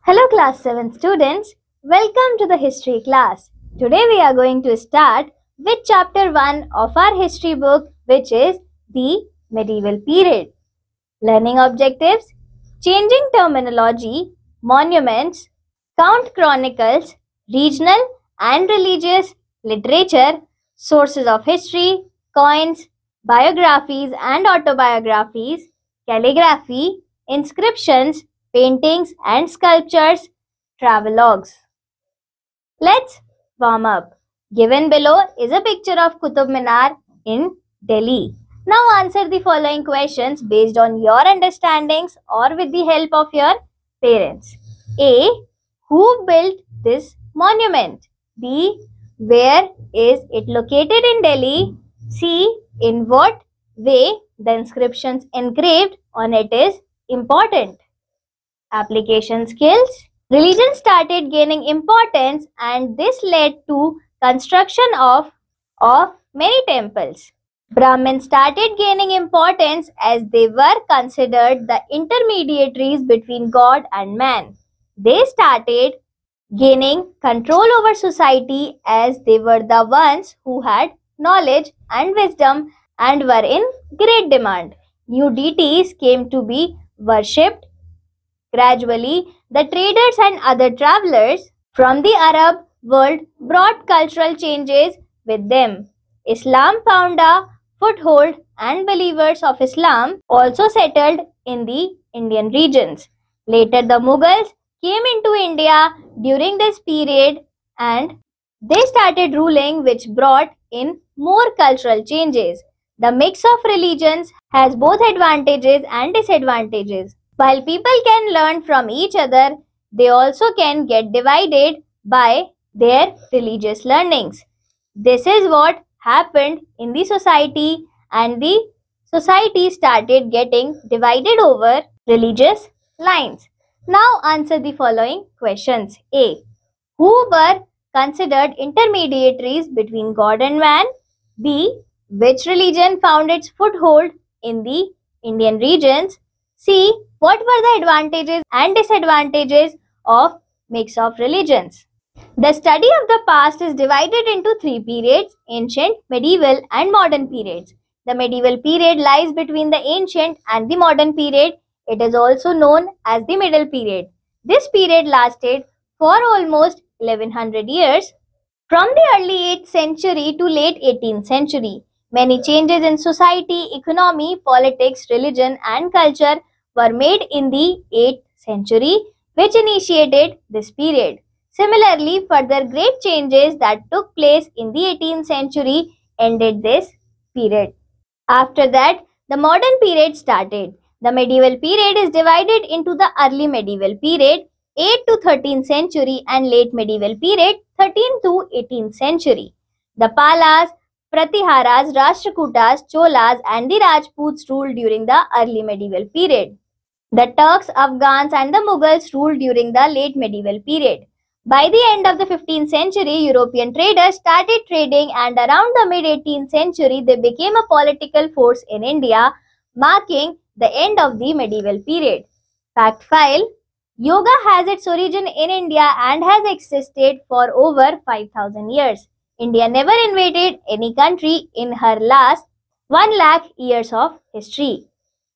Hello class 7 students, welcome to the history class. Today we are going to start with chapter 1 of our history book, which is the medieval period. Learning objectives: changing terminology, monuments, count chronicles, regional and religious literature, sources of history, coins, biographies and autobiographies, calligraphy, inscriptions, paintings and sculptures, travelogues. Let's warm up. Given below is a picture of Qutub Minar in Delhi. Now answer the following questions based on your understandings or with the help of your parents. A. Who built this monument? B. Where is it located in Delhi? C. In what way the inscriptions engraved on it is important? Application skills. Religion started gaining importance and this led to construction of many temples. Brahmins started gaining importance as they were considered the intermediaries between God and man. They started gaining control over society as they were the ones who had knowledge and wisdom and were in great demand. New deities came to be worshipped. Gradually, the traders and other travelers from the Arab world brought cultural changes with them. Islam found a foothold and believers of Islam also settled in the Indian regions. Later, the Mughals came into India during this period and they started ruling, which brought in more cultural changes. The mix of religions has both advantages and disadvantages. While people can learn from each other, they also can get divided by their religious learnings. This is what happened in the society, and the society started getting divided over religious lines. Now answer the following questions. A. Who were considered intermediaries between God and man? B. Which religion found its foothold in the Indian regions? C. What were the advantages and disadvantages of mix of religions? The study of the past is divided into three periods: ancient, medieval and modern periods. The medieval period lies between the ancient and the modern period. It is also known as the middle period. This period lasted for almost 1100 years. From the early 8th century to late 18th century, many changes in society, economy, politics, religion and culture were made in the 8th century, which initiated this period. Similarly, further great changes that took place in the 18th century ended this period. After that, the modern period started. The medieval period is divided into the early medieval period, 8th to 13th century, and late medieval period, 13th to 18th century. The Palas, Pratiharas, Rashtrakutas, Cholas and the Rajputs ruled during the early medieval period. The Turks, Afghans and the Mughals ruled during the late medieval period. By the end of the 15th century, European traders started trading, and around the mid-18th century, they became a political force in India, marking the end of the medieval period. Fact file: Yoga has its origin in India and has existed for over 5,000 years. India never invaded any country in her last 1 lakh years of history.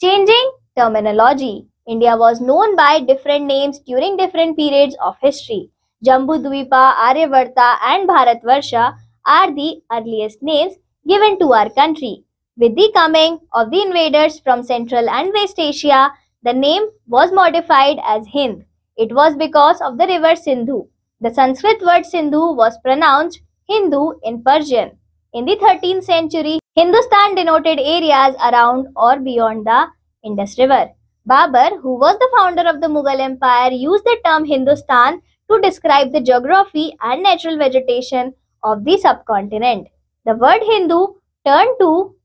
Changing terminology. India was known by different names during different periods of history. Jambudvipa, Aryavarta and Bharatvarsha are the earliest names given to our country. With the coming of the invaders from Central and West Asia, the name was modified as Hind. It was because of the river Sindhu. The Sanskrit word Sindhu was pronounced Hindu in Persian. In the 13th century, Hindustan denoted areas around or beyond the Indus River. Babur, who was the founder of the Mughal Empire, used the term Hindustan to describe the geography and natural vegetation of the subcontinent. The word Hindu turned to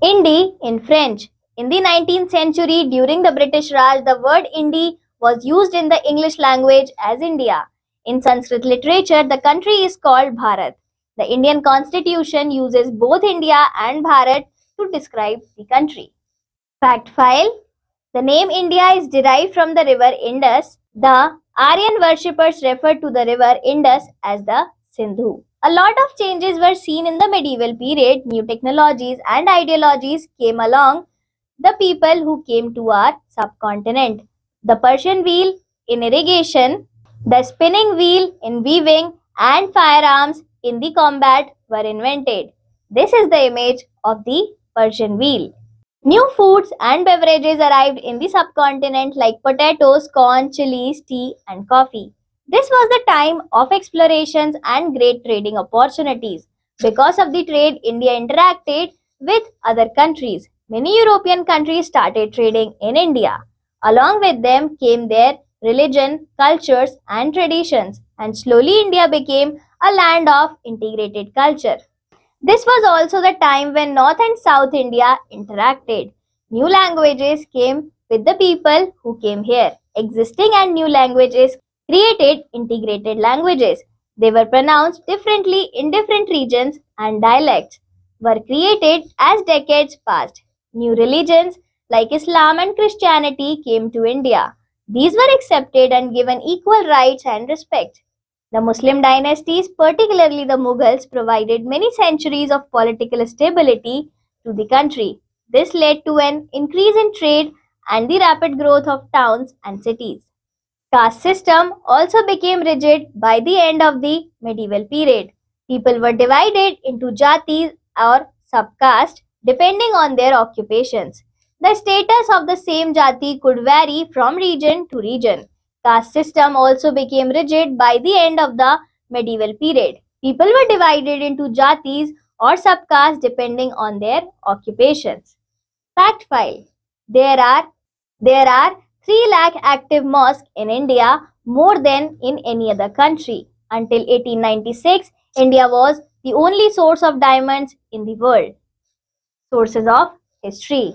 Indi in French. In the 19th century, during the British Raj, the word Indi was used in the English language as India. In Sanskrit literature, the country is called Bharat. The Indian constitution uses both India and Bharat to describe the country. Fact file: the name India is derived from the river Indus. The Aryan worshippers referred to the river Indus as the Sindhu. A lot of changes were seen in the medieval period. New technologies and ideologies came along the people who came to our subcontinent. The Persian wheel in irrigation, the spinning wheel in weaving, and firearms in the combat were invented. This is the image of the Persian wheel. New foods and beverages arrived in the subcontinent like potatoes, corn, chilies, tea, and coffee. This was the time of explorations and great trading opportunities. Because of the trade, India interacted with other countries. Many European countries started trading in India. Along with them came their religion, cultures, and traditions, and slowly India became a land of integrated culture. This was also the time when North and South India interacted. New languages came with the people who came here. Existing and new languages created integrated languages. They were pronounced differently in different regions, and dialects were created as decades passed. New religions like Islam and Christianity came to India. These were accepted and given equal rights and respect. The Muslim dynasties, particularly the Mughals, provided many centuries of political stability to the country. This led to an increase in trade and the rapid growth of towns and cities. Caste system also became rigid by the end of the medieval period. People were divided into jatis or subcaste depending on their occupations. The status of the same jati could vary from region to region. Caste system also became rigid by the end of the medieval period. People were divided into jatis or subcastes depending on their occupations. Fact file. There are 3 lakh active mosques in India, more than in any other country. Until 1896, India was the only source of diamonds in the world. Sources of history.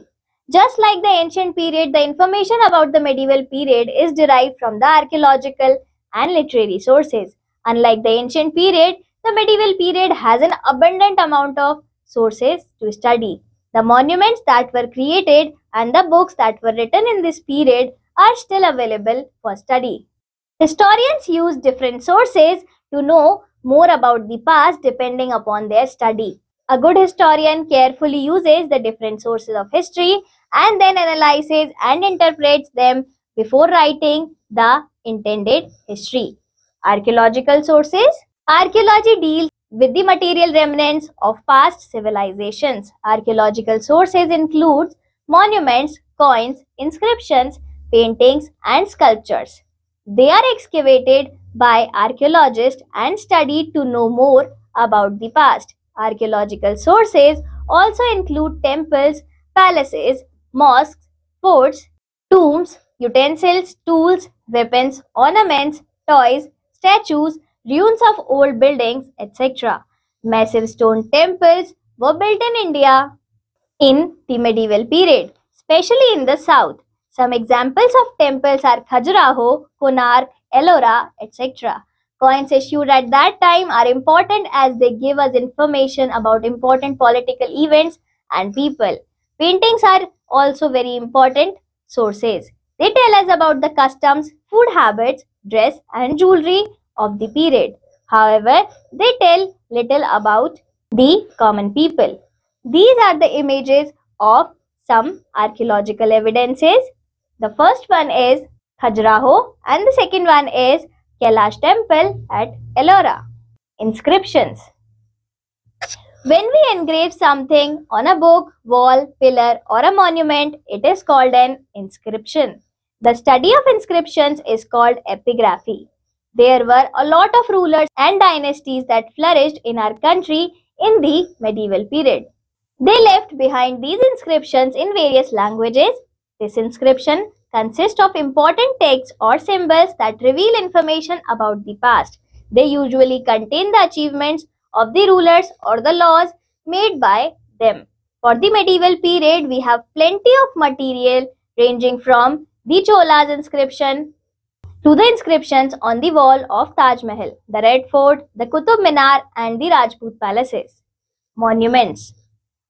Just like the ancient period, the information about the medieval period is derived from the archaeological and literary sources. Unlike the ancient period, the medieval period has an abundant amount of sources to study. The monuments that were created and the books that were written in this period are still available for study. Historians use different sources to know more about the past depending upon their study. A good historian carefully uses the different sources of history and then analyzes and interprets them before writing the intended history. Archaeological sources. Archaeology deals with the material remnants of past civilizations. Archaeological sources include monuments, coins, inscriptions, paintings, and sculptures. They are excavated by archaeologists and studied to know more about the past. Archaeological sources also include temples, palaces, mosques, forts, tombs, utensils, tools, weapons, ornaments, toys, statues, ruins of old buildings, etc. Massive stone temples were built in India in the medieval period, especially in the south. Some examples of temples are Khajuraho, Konark, Ellora, etc. Coins issued at that time are important as they give us information about important political events and people. Paintings are also very important sources. They tell us about the customs, food habits, dress and jewelry of the period. However, they tell little about the common people. These are the images of some archaeological evidences. The first one is Khajuraho and the second one is Kailash Temple at Ellora. Inscriptions. When we engrave something on a book, wall, pillar or a monument, it is called an inscription. The study of inscriptions is called epigraphy. There were a lot of rulers and dynasties that flourished in our country in the medieval period. They left behind these inscriptions in various languages. This inscription consists of important texts or symbols that reveal information about the past. They usually contain the achievements of the rulers or the laws made by them. For the medieval period, we have plenty of material ranging from the Chola's inscription to the inscriptions on the wall of Taj Mahal, the Red Fort, the Qutub Minar and the Rajput palaces. Monuments.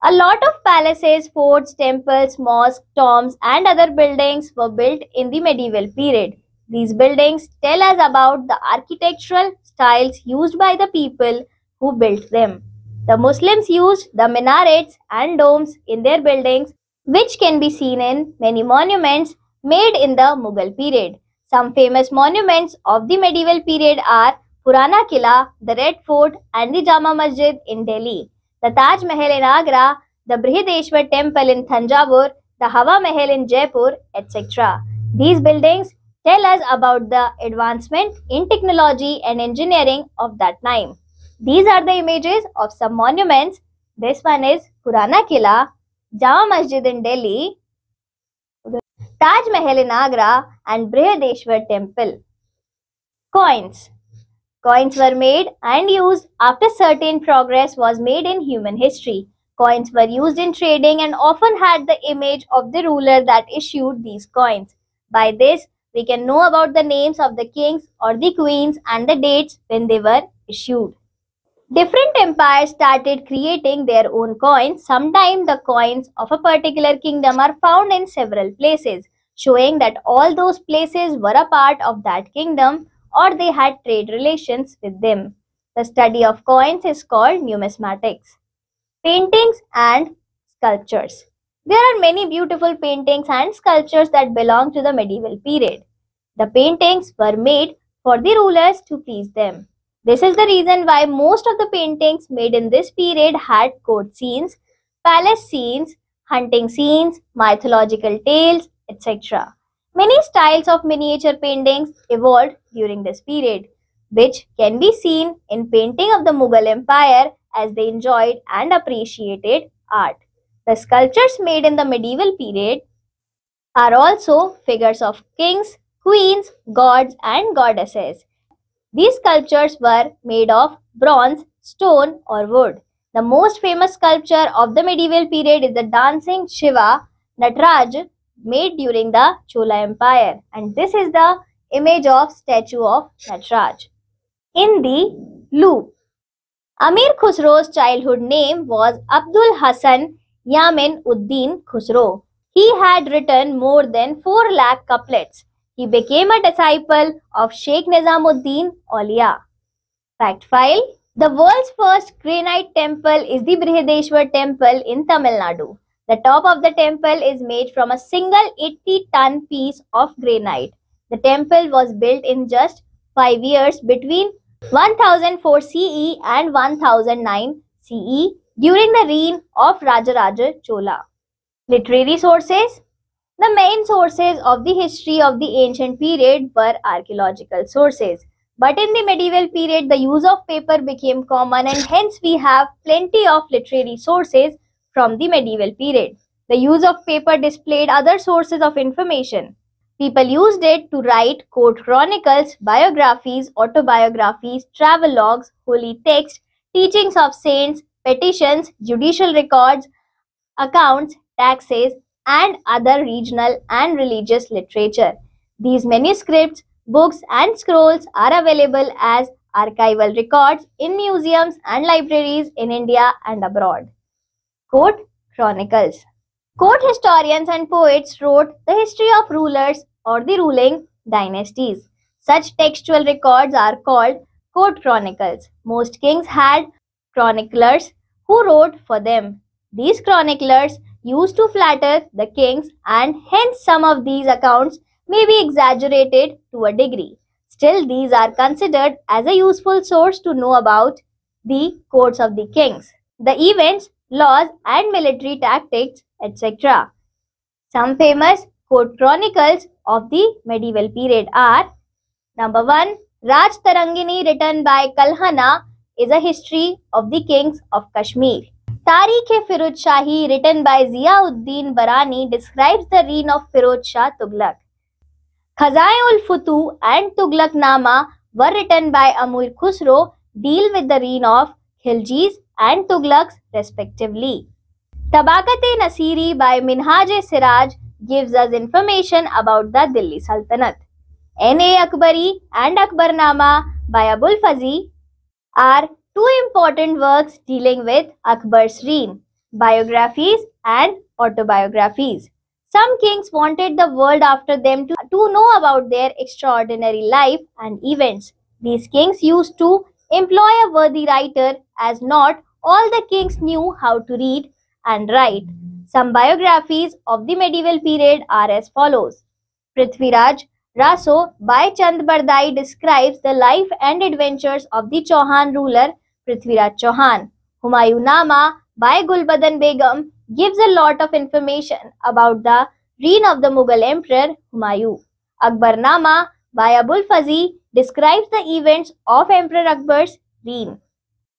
A lot of palaces, forts, temples, mosques, tombs and other buildings were built in the medieval period. These buildings tell us about the architectural styles used by the people who built them. The Muslims used the minarets and domes in their buildings, which can be seen in many monuments made in the Mughal period. Some famous monuments of the medieval period are Purana Killa, the Red Fort, and the Jama Masjid in Delhi, the Taj Mahal in Agra, the Brihadeshwar Temple in Thanjavur, the Hawa Mahal in Jaipur, etc. These buildings tell us about the advancement in technology and engineering of that time. These are the images of some monuments. This one is Purana Killa, Jama Masjid in Delhi, Taj Mahal in Agra, and Brihadeshwar Temple. Coins. Coins were made and used after certain progress was made in human history. Coins were used in trading and often had the image of the ruler that issued these coins. By this, we can know about the names of the kings or the queens and the dates when they were issued. Different empires started creating their own coins. Sometimes the coins of a particular kingdom are found in several places, showing that all those places were a part of that kingdom or they had trade relations with them. The study of coins is called numismatics. Paintings and sculptures. There are many beautiful paintings and sculptures that belong to the medieval period. The paintings were made for the rulers to please them. This is the reason why most of the paintings made in this period had court scenes, palace scenes, hunting scenes, mythological tales, etc. Many styles of miniature paintings evolved during this period, which can be seen in painting of the Mughal Empire as they enjoyed and appreciated art. The sculptures made in the medieval period are also figures of kings, queens, gods, and goddesses. These sculptures were made of bronze, stone, or wood. The most famous sculpture of the medieval period is the dancing Shiva Nataraj made during the Chola Empire, and this is the image of statue of Nataraj. In the Louvre, Amir Khusro's childhood name was Abdul Hasan Yamin Uddin Khusro. He had written more than 4 lakh couplets. He became a disciple of Sheikh Nizamuddin Aulia. Fact file: the world's first granite temple is the Brihadeshwar Temple in Tamil Nadu. The top of the temple is made from a single 80-ton piece of granite. The temple was built in just 5 years between 1004 CE and 1009 CE during the reign of Rajaraja Chola. Literary sources. The main sources of the history of the ancient period were archaeological sources. But in the medieval period, the use of paper became common and hence we have plenty of literary sources from the medieval period. The use of paper displayed other sources of information. People used it to write court chronicles, biographies, autobiographies, travelogues, holy texts, teachings of saints, petitions, judicial records, accounts, taxes, and other regional and religious literature. These manuscripts, books, and scrolls are available as archival records in museums and libraries in India and abroad. Court Chronicles. Court historians and poets wrote the history of rulers or the ruling dynasties. Such textual records are called court chronicles. Most kings had chroniclers who wrote for them. These chroniclers used to flatter the kings and hence some of these accounts may be exaggerated to a degree. Still, these are considered as a useful source to know about the courts of the kings, the events, laws, and military tactics, etc. Some famous court chronicles of the medieval period are: number 1, Raj Tarangini written by Kalhana is a history of the kings of Kashmir. Tarikh-e-Firuz Shahi written by Ziauddin Barani describes the reign of Firuz Shah Tughlaq. Khazai-ul-Futuh and Tughlaq-Nama were written by Amir Khusro, deal with the reign of Khiljis and Tughlaqs respectively. Tabaqat-e-Nasiri by Minhaj-e-Siraj gives us information about the Delhi Sultanate. N.A. Akbari and Akbarnama by Abul Fazi are two important works dealing with Akbar's reign, biographies and autobiographies. Some kings wanted the world after them to to know about their extraordinary life and events. These kings used to employ a worthy writer, as not all the kings knew how to read and write. Some biographies of the medieval period are as follows. Prithviraj Raso by Chand Bardai describes the life and adventures of the Chauhan ruler Prithviraj Chauhan. Humayunama by Gulbadan Begum gives a lot of information about the reign of the Mughal Emperor Humayun. Akbarnama by Abul Fazi describes the events of Emperor Akbar's reign.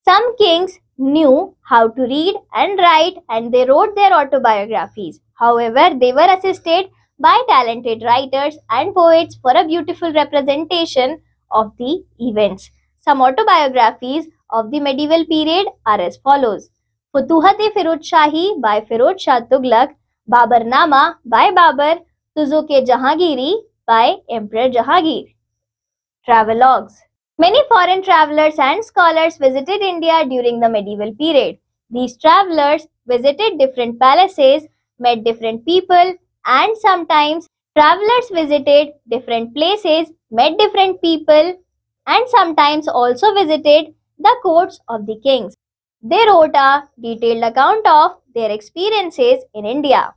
Some kings knew how to read and write and they wrote their autobiographies. However, they were assisted by talented writers and poets for a beautiful representation of the events. Some autobiographies of the medieval period are as follows. Futuhat-e-Firuz Shahi by Firuz Shah Tughlaq, Babarnama by Babar, Tuzuk-e-Jahangiri by Emperor Jahangir. Travelogues. Many foreign travelers and scholars visited India during the medieval period. These travelers visited different palaces, met different people, and sometimes travelers visited different places, met different people, and sometimes also visited the courts of the kings. They wrote a detailed account of their experiences in India.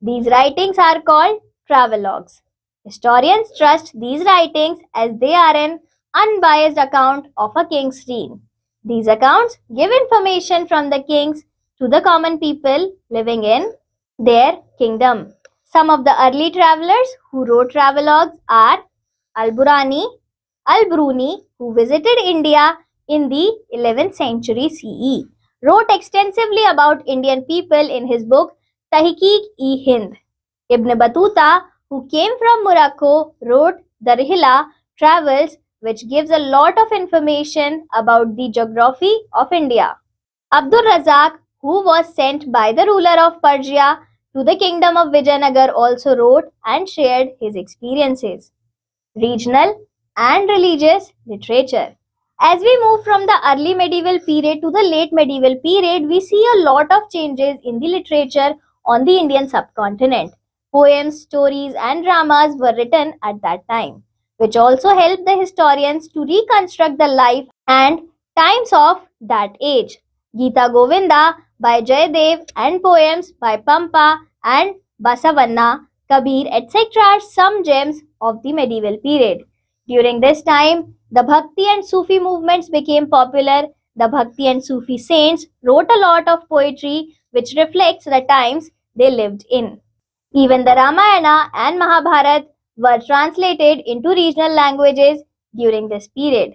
These writings are called travelogues. Historians trust these writings as they are an unbiased account of a king's reign. These accounts give information from the kings to the common people living in their kingdom. Some of the early travelers who wrote travelogues are Al-Burani, Al-Bruni, who visited India in the 11th century CE, wrote extensively about Indian people in his book Tahqiq-e-Hind. Ibn Battuta, who came from Morocco, wrote the Rihla Travels, which gives a lot of information about the geography of India. Abdul Razak, who was sent by the ruler of Persia to the kingdom of Vijayanagar, also wrote and shared his experiences. Regional and religious literature. As we move from the early medieval period to the late medieval period, we see a lot of changes in the literature on the Indian subcontinent. Poems, stories, and dramas were written at that time, which also helped the historians to reconstruct the life and times of that age. Gita Govinda by Jayadev and poems by Pampa and Basavanna, Kabir, etc. are some gems of the medieval period. During this time, the Bhakti and Sufi movements became popular. The Bhakti and Sufi saints wrote a lot of poetry which reflects the times they lived in. Even the Ramayana and Mahabharata were translated into regional languages during this period.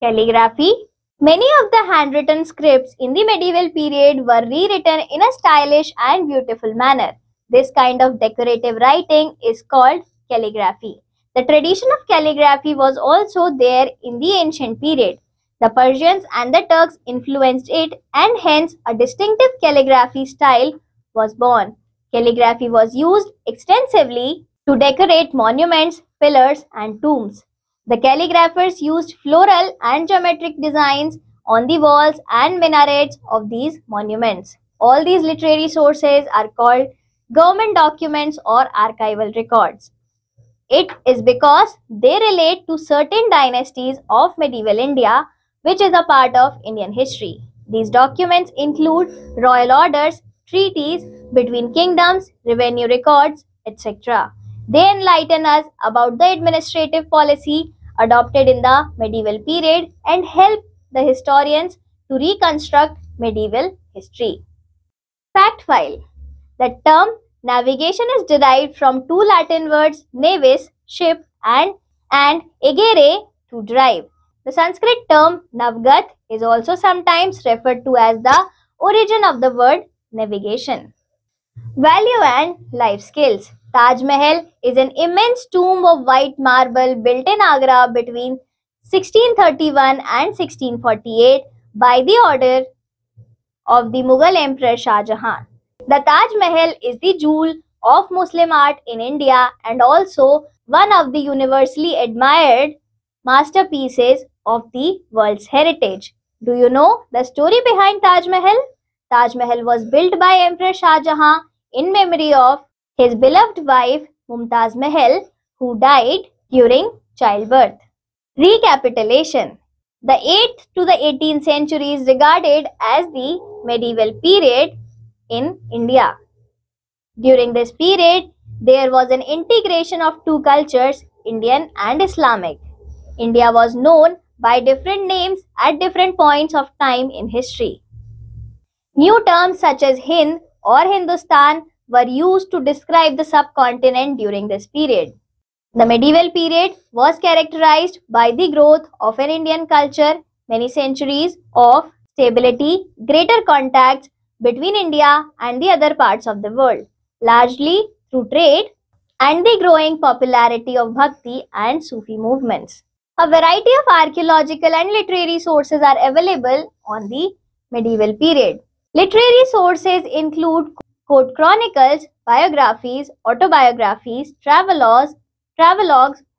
Calligraphy. Many of the handwritten scripts in the medieval period were rewritten in a stylish and beautiful manner. This kind of decorative writing is called calligraphy. The tradition of calligraphy was also there in the ancient period. The Persians and the Turks influenced it, and hence a distinctive calligraphy style was born. Calligraphy was used extensively to decorate monuments, pillars, and tombs. The calligraphers used floral and geometric designs on the walls and minarets of these monuments. All these literary sources are called government documents or archival records. It is because they relate to certain dynasties of medieval India, which is a part of Indian history. These documents include royal orders, treaties between kingdoms, revenue records, etc. They enlighten us about the administrative policy adopted in the medieval period and help the historians to reconstruct medieval history. Fact file. The term navigation is derived from two Latin words navis, ship, and egere, to drive. The Sanskrit term navgat is also sometimes referred to as the origin of the word navigation. Value and life skills. Taj Mahal is an immense tomb of white marble built in Agra between 1631 and 1648 by the order of the Mughal Emperor Shah Jahan. The Taj Mahal is the jewel of Muslim art in India and also one of the universally admired masterpieces of the world's heritage. Do you know the story behind Taj Mahal? Taj Mahal was built by Emperor Shah Jahan in memory of his beloved wife Mumtaz Mahal, who died during childbirth. Recapitulation. The 8th to the 18th century is regarded as the medieval period in India. During this period, there was an integration of two cultures, Indian and Islamic. India was known by different names at different points of time in history. New terms such as Hind or Hindustan were used to describe the subcontinent during this period. The medieval period was characterized by the growth of an Indian culture, many centuries of stability, greater contacts between India and the other parts of the world, largely through trade, and the growing popularity of Bhakti and Sufi movements. A variety of archaeological and literary sources are available on the medieval period. Literary sources include court chronicles, biographies, autobiographies, travelogues,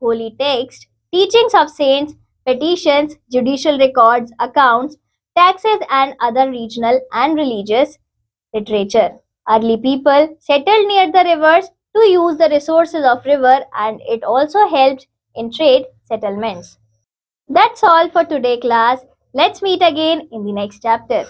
holy texts, teachings of saints, petitions, judicial records, accounts, taxes, and other regional and religious literature. Early people settled near the rivers to use the resources of river, and it also helped in trade settlements. That's all for today, class. Let's meet again in the next chapter.